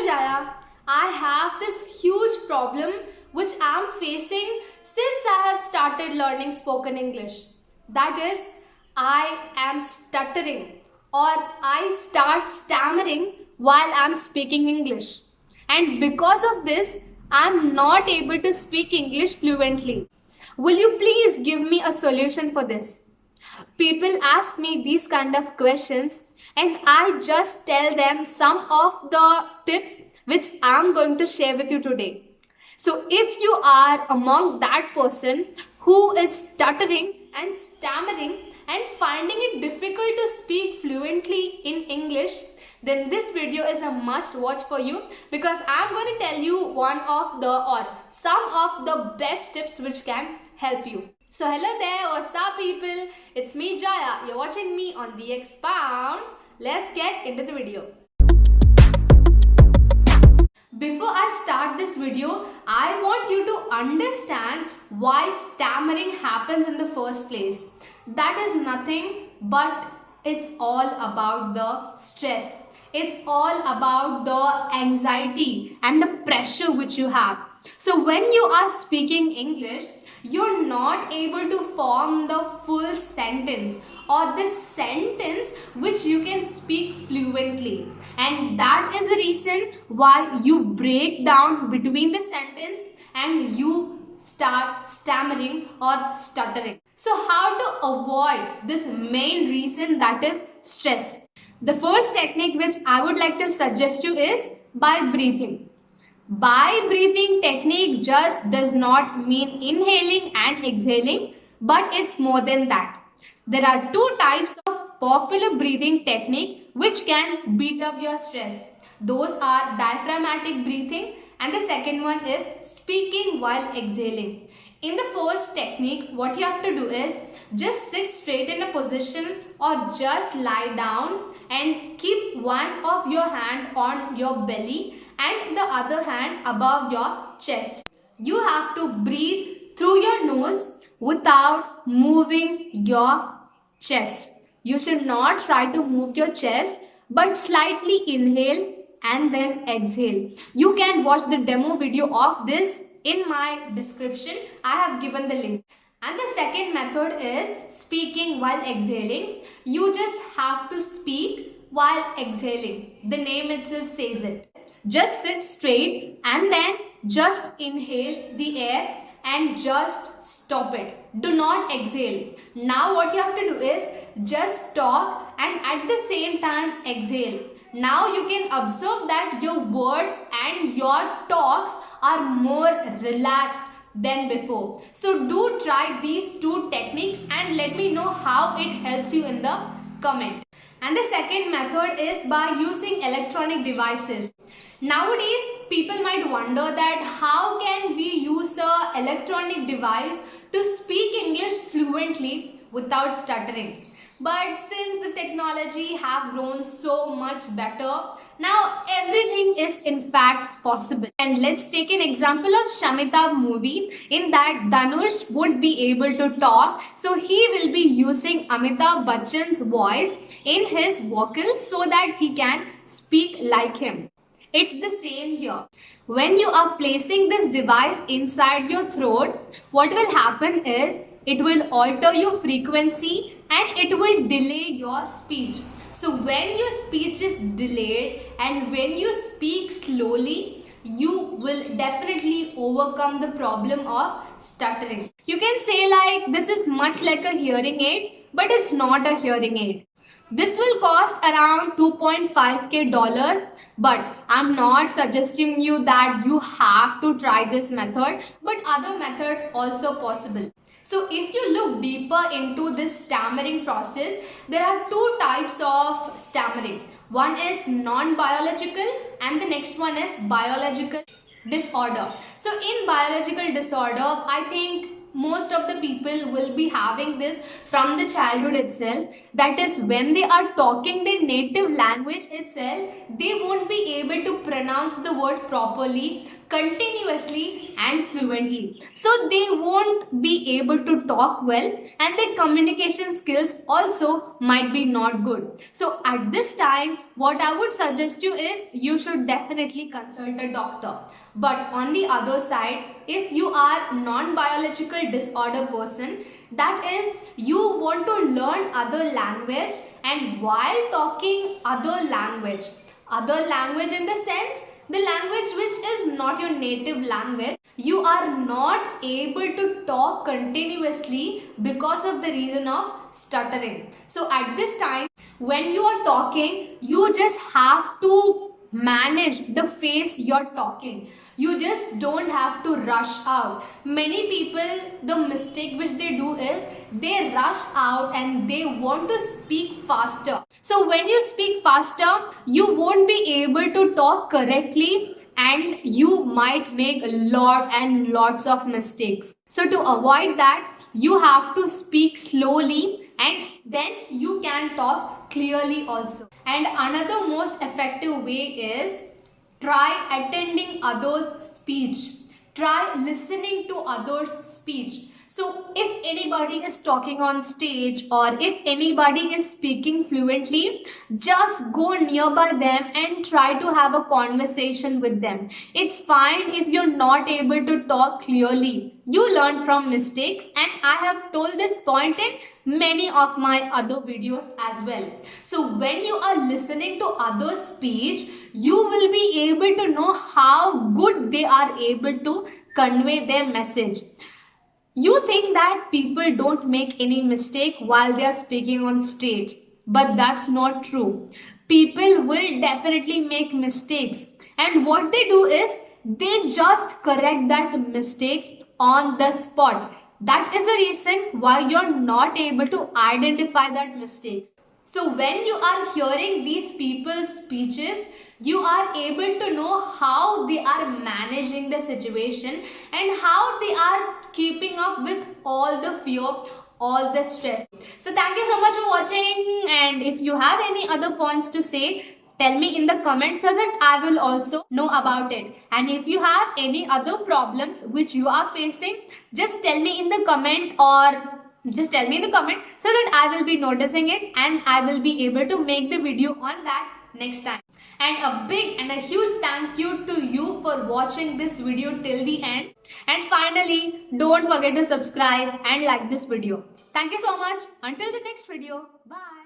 Jaya, I have this huge problem which I am facing since I have started learning spoken English. That is, I am stuttering or I start stammering while I am speaking English. And because of this, I am not able to speak English fluently. Will you please give me a solution for this? People ask me these kind of questions and I just tell them some of the tips which I am going to share with you today. So if you are among that person who is stuttering and stammering and finding it difficult to speak fluently in English, then this video is a must watch for you, because I am going to tell you one of the or some of the best tips which can help you. So hello there, what's up people? It's me Jaya. You're watching me on The Expound. Let's get into the video. Before I start this video, I want you to understand why stammering happens in the first place. That is nothing but it's all about the stress. It's all about the anxiety and the pressure which you have. So when you are speaking English, you're not able to form the full sentence or the sentence which you can speak fluently, and that is the reason why you break down between the sentence and you start stammering or stuttering. So how to avoid this main reason, that is stress? The first technique which I would like to suggest you is by breathing. By breathing technique just does not mean inhaling and exhaling, but it's more than that. There are two types of popular breathing technique which can beat up your stress. Those are diaphragmatic breathing and the second one is speaking while exhaling. In the first technique, what you have to do is just sit straight in a position or just lie down and keep one of your hand on your belly and the other hand above your chest. You have to breathe through your nose without moving your chest. You should not try to move your chest, but slightly inhale and then exhale. You can watch the demo video of this in my description. I have given the link. And the second method is speaking while exhaling. You just have to speak while exhaling. The name itself says it. Just sit straight and then just inhale the air and just stop it. Do not exhale. Now what you have to do is just talk and at the same time exhale. Now you can observe that your words and your talks are more relaxed than before. So do try these two techniques and let me know how it helps you in the comment. And the second method is by using electronic devices. Nowadays, people might wonder that how can we use an electronic device to speak English fluently without stuttering. But since the technology have grown so much better, now everything is in fact possible. And let's take an example of Shamita movie. In that, Dhanush would be able to talk. So he will be using Amitabh Bachchan's voice in his vocal so that he can speak like him. It's the same here. When you are placing this device inside your throat, what will happen is it will alter your frequency and it will delay your speech. So when your speech is delayed and when you speak slowly, you will definitely overcome the problem of stuttering. You can say like this is much like a hearing aid, but it's not a hearing aid. This will cost around $2.5K, but I'm not suggesting you that you have to try this method, but other methods also possible. So if you look deeper into this stammering process, there are two types of stammering. One is non-biological and the next one is biological disorder. So in biological disorder, I think most of the people will be having this from the childhood itself. That is, when they are talking their native language itself, they won't be able to pronounce pronounce the word properly, continuously and fluently. So they won't be able to talk well, and their communication skills also might be not good. So at this time, what I would suggest you is you should definitely consult a doctor. But on the other side, if you are non-biological disorder person, that is, you want to learn other language, and while talking other language in the sense the language which is not your native language, you are not able to talk continuously because of the reason of stuttering. So at this time, when you are talking, you just have to manage the face you're talking. You just don't have to rush out. Many people, the mistake which they do is they rush out and they want to speak faster. So when you speak faster, you won't be able to talk correctly, and you might make lots of mistakes. So to avoid that, you have to speak slowly, and then you can talk clearly also. And another most effective way is try attending others' speech. Try listening to others' speech. So if anybody is talking on stage, or if anybody is speaking fluently, just go nearby them and try to have a conversation with them. It's fine if you're not able to talk clearly. You learn from mistakes, and I have told this point in many of my other videos as well. So when you are listening to others' speech, you will be able to know how good they are able to convey their message. You think that people don't make any mistake while they are speaking on stage, but that's not true. People will definitely make mistakes, and what they do is they just correct that mistake on the spot. That is the reason why you're not able to identify that mistake. So when you are hearing these people's speeches, you are able to know how they are managing the situation and how they are keeping up with all the fear, all the stress. So thank you so much for watching, and if you have any other points to say, tell me in the comments so that I will also know about it. And if you have any other problems which you are facing, just tell me in the comment, or just tell me in the comment so that I will be noticing it and I will be able to make the video on that next time. And a big and a huge thank you to you for watching this video till the end. And finally, don't forget to subscribe and like this video. Thank you so much. Until the next video. Bye.